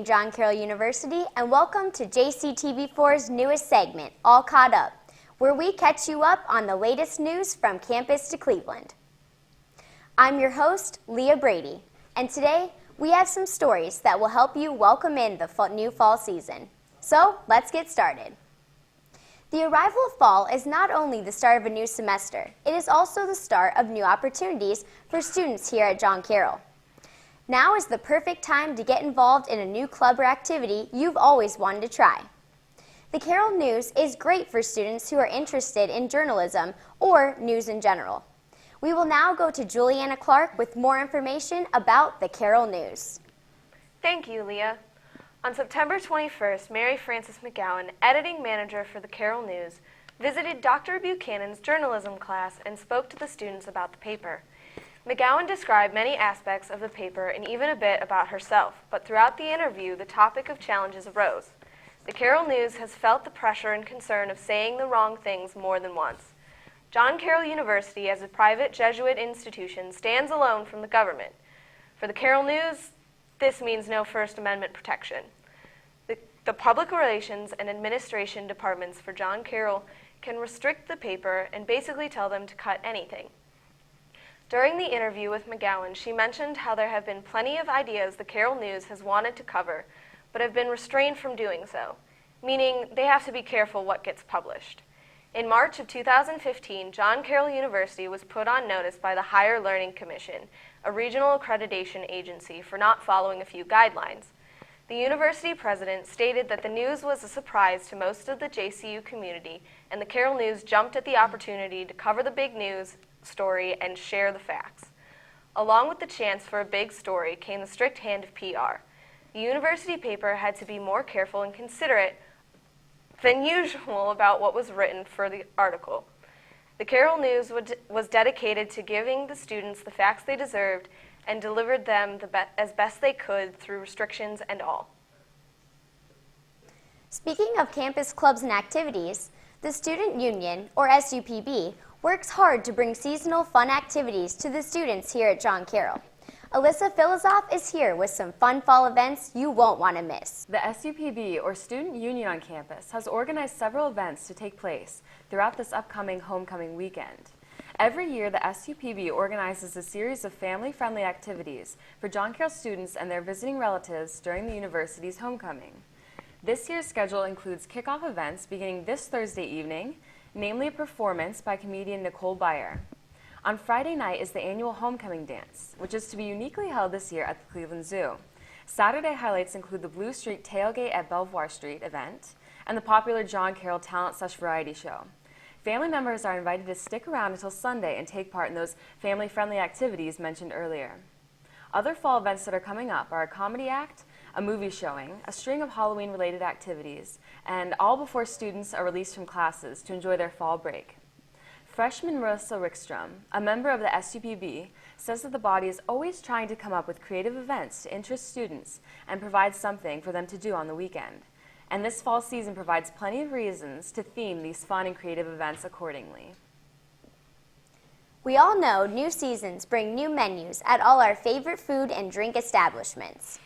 John Carroll University, and welcome to JCTV4's newest segment, All Caught Up, where we catch you up on the latest news from campus to Cleveland. I'm your host, Leah Brady, and today we have some stories that will help you welcome in the new fall season. So let's get started. The arrival of fall is not only the start of a new semester, it is also the start of new opportunities for students here at John Carroll. Now is the perfect time to get involved in a new club or activity you've always wanted to try. The Carroll News is great for students who are interested in journalism or news in general. We will now go to Julianna Clark with more information about the Carroll News. Thank you, Leah. On September 21st, Mary Frances McGowan, editing manager for the Carroll News, visited Dr. Buchanan's journalism class and spoke to the students about the paper. McGowan described many aspects of the paper and even a bit about herself, but throughout the interview, the topic of challenges arose. The Carroll News has felt the pressure and concern of saying the wrong things more than once. John Carroll University, as a private Jesuit institution, stands alone from the government. For the Carroll News, this means no First Amendment protection. The public relations and administration departments for John Carroll can restrict the paper and basically tell them to cut anything. During the interview with McGowan, she mentioned how there have been plenty of ideas the Carroll News has wanted to cover, but have been restrained from doing so, meaning they have to be careful what gets published. In March of 2015, John Carroll University was put on notice by the Higher Learning Commission, a regional accreditation agency, for not following a few guidelines. The university president stated that the news was a surprise to most of the JCU community, and the Carroll News jumped at the opportunity to cover the big news story and share the facts. Along with the chance for a big story came the strict hand of PR. The university paper had to be more careful and considerate than usual about what was written for the article. The Carroll News was dedicated to giving the students the facts they deserved and delivered them as best they could through restrictions and all. Speaking of campus clubs and activities, the Student Union, or SUPB, works hard to bring seasonal fun activities to the students here at John Carroll. Elissa Filizof is here with some fun fall events you won't want to miss. The SUPB, or Student Union on campus, has organized several events to take place throughout this upcoming homecoming weekend. Every year, the SUPB organizes a series of family-friendly activities for John Carroll students and their visiting relatives during the university's homecoming. This year's schedule includes kickoff events beginning this Thursday evening, namely a performance by comedian Nicole Byer. On Friday night is the annual homecoming dance, which is to be uniquely held this year at the Cleveland Zoo. Saturday highlights include the Blue Streak Tailgate at Belvoir Street event and the popular John Carroll Talent/Variety Show. Family members are invited to stick around until Sunday and take part in those family-friendly activities mentioned earlier. Other fall events that are coming up are a comedy act, a movie showing, a string of Halloween-related activities, and all before students are released from classes to enjoy their fall break. Freshman Marissa Rickstrom, a member of the SUPB, says that the body is always trying to come up with creative events to interest students and provide something for them to do on the weekend. And this fall season provides plenty of reasons to theme these fun and creative events accordingly. We all know new seasons bring new menus at all our favorite food and drink establishments.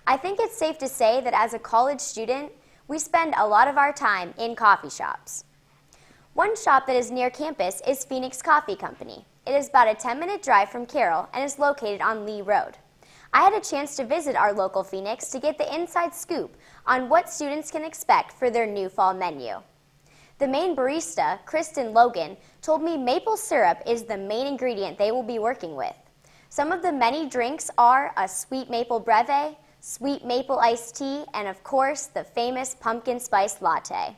I think it's safe to say that as a college student, we spend a lot of our time in coffee shops. One shop that is near campus is Pheonix Coffee Company. It is about a 10-minute drive from Carroll and is located on Lee Road. I had a chance to visit our local Pheonix to get the inside scoop on what students can expect for their new fall menu. The main barista, Khristen Logan, told me maple syrup is the main ingredient they will be working with. Some of the many drinks are a sweet maple breve, sweet maple iced tea, and of course, the famous pumpkin spice latte.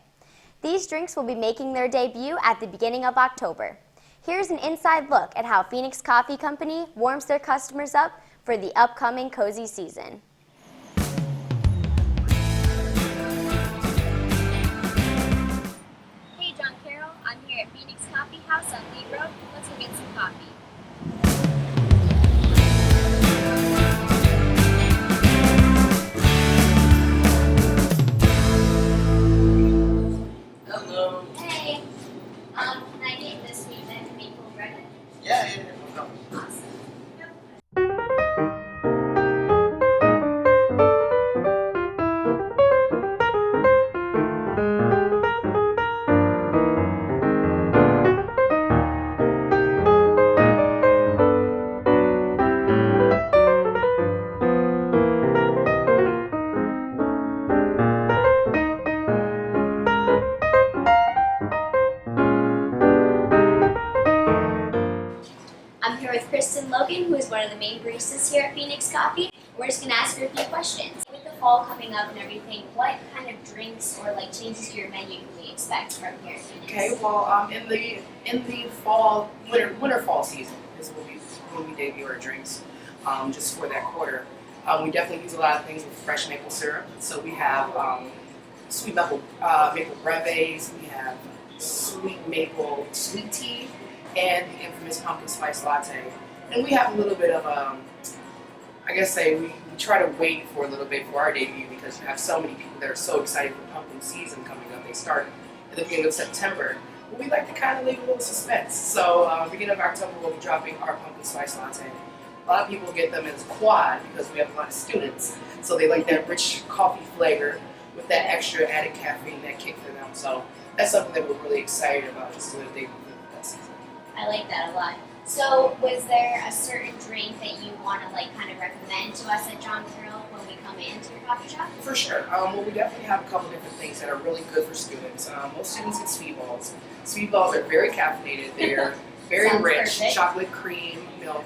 These drinks will be making their debut at the beginning of October. Here's an inside look at how Pheonix Coffee Company warms their customers up for the upcoming cozy season. Hey John Carroll, I'm here at Pheonix Coffee House on Lee Road. Let's go get some coffee. Hello. Hey, can I get this sweet maple bread? Yeah, no. Awesome. with Khristen Logan, who is one of the main baristas here at Pheonix Coffee. We're just going to ask her a few questions. With the fall coming up and everything, what kind of drinks or like changes to your menu can we expect from here at Pheonix? Okay, well, in the fall, winter fall season is when we debut our drinks, just for that quarter. We definitely use a lot of things with fresh maple syrup. So we have sweet maple breves, we have sweet maple sweet tea, and the infamous pumpkin spice latte. And we have a little bit of we try to wait for a little bit for our debut because you have so many people that are so excited for pumpkin season coming up. They start at the beginning of September. But we like to kind of leave a little suspense. So beginning of October, we'll be dropping our pumpkin spice latte. A lot of people get them as quad because we have a lot of students. So they like that rich coffee flavor with that extra added caffeine, that kick for them. So that's something that we're really excited about just doing a debut for that season. I like that a lot. So, was there a certain drink that you want to like kind of recommend to us at John Carroll when we come into your coffee shop? For sure. Well, we definitely have a couple different things that are really good for students. Most students get sweet balls. Sweet balls are very caffeinated. They're very Sounds rich, perfect. chocolate, cream, milk.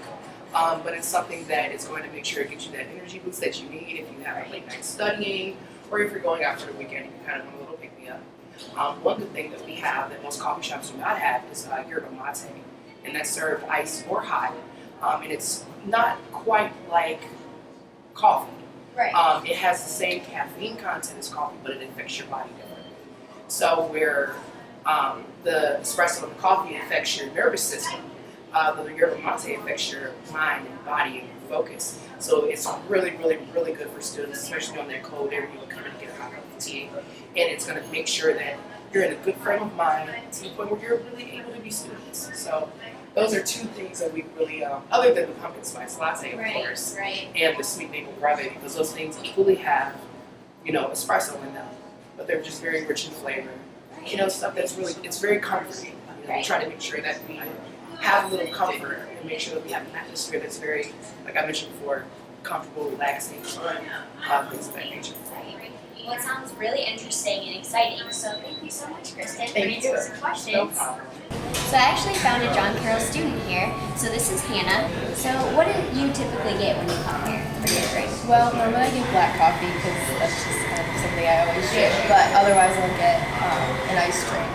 But it's something that is going to make sure it gives you that energy boost that you need if you have a late night studying or if you're going out for the weekend and you kind of want a little pick-me-up. One good thing that we have that most coffee shops do not have is yerba mate. And that's served iced or hot. And it's not quite like coffee. Right. It has the same caffeine content as coffee, but it affects your body differently. So where the espresso and the coffee affects your nervous system, the yerba mate affects your mind and body and your focus. So it's really, really, really good for students, especially on that cold air. You come in and get a hot cup of tea, and it's going to make sure that you're in a good frame of mind to the point where you're really able to be students. So those are two things that we really, other than the pumpkin spice latte, of course, and the sweet maple breve, because those things equally have, espresso in them, but they're just very rich in flavor. Stuff that's really, it's very comforting. We try to make sure that we have a little comfort and make sure that we have an atmosphere that's very, like I mentioned before, comfortable, relaxing, fun, things of that nature. Well, it sounds really interesting and exciting. So thank you so much, Khristen, for Thank you. answering some questions. No problem. So I actually found a John Carroll student here. So this is Hannah. So what do you typically get when you come here for your drink? Well, normally I get black coffee because that's just kind of something I always do. But otherwise I'll get an iced drink.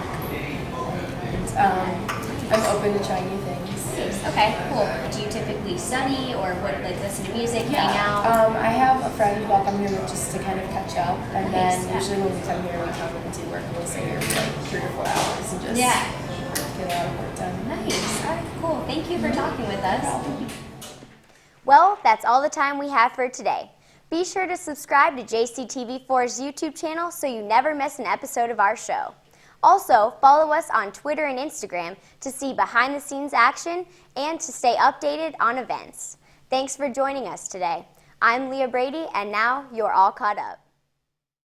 And I'm open to trying new things. Okay, cool. Do you typically study or listen to music, hang out? I have a friend who I'll come here with just to kind of catch up. And then usually when we come here, we come and do work. We'll stay here for like 3 to 4 hours and just get a lot of work done. Nice. All right, cool. Thank you for talking with us. Well, that's all the time we have for today. Be sure to subscribe to JCTV4's YouTube channel so you never miss an episode of our show. Also, follow us on Twitter and Instagram to see behind-the-scenes action and to stay updated on events. Thanks for joining us today. I'm Leah Brady, and now you're all caught up.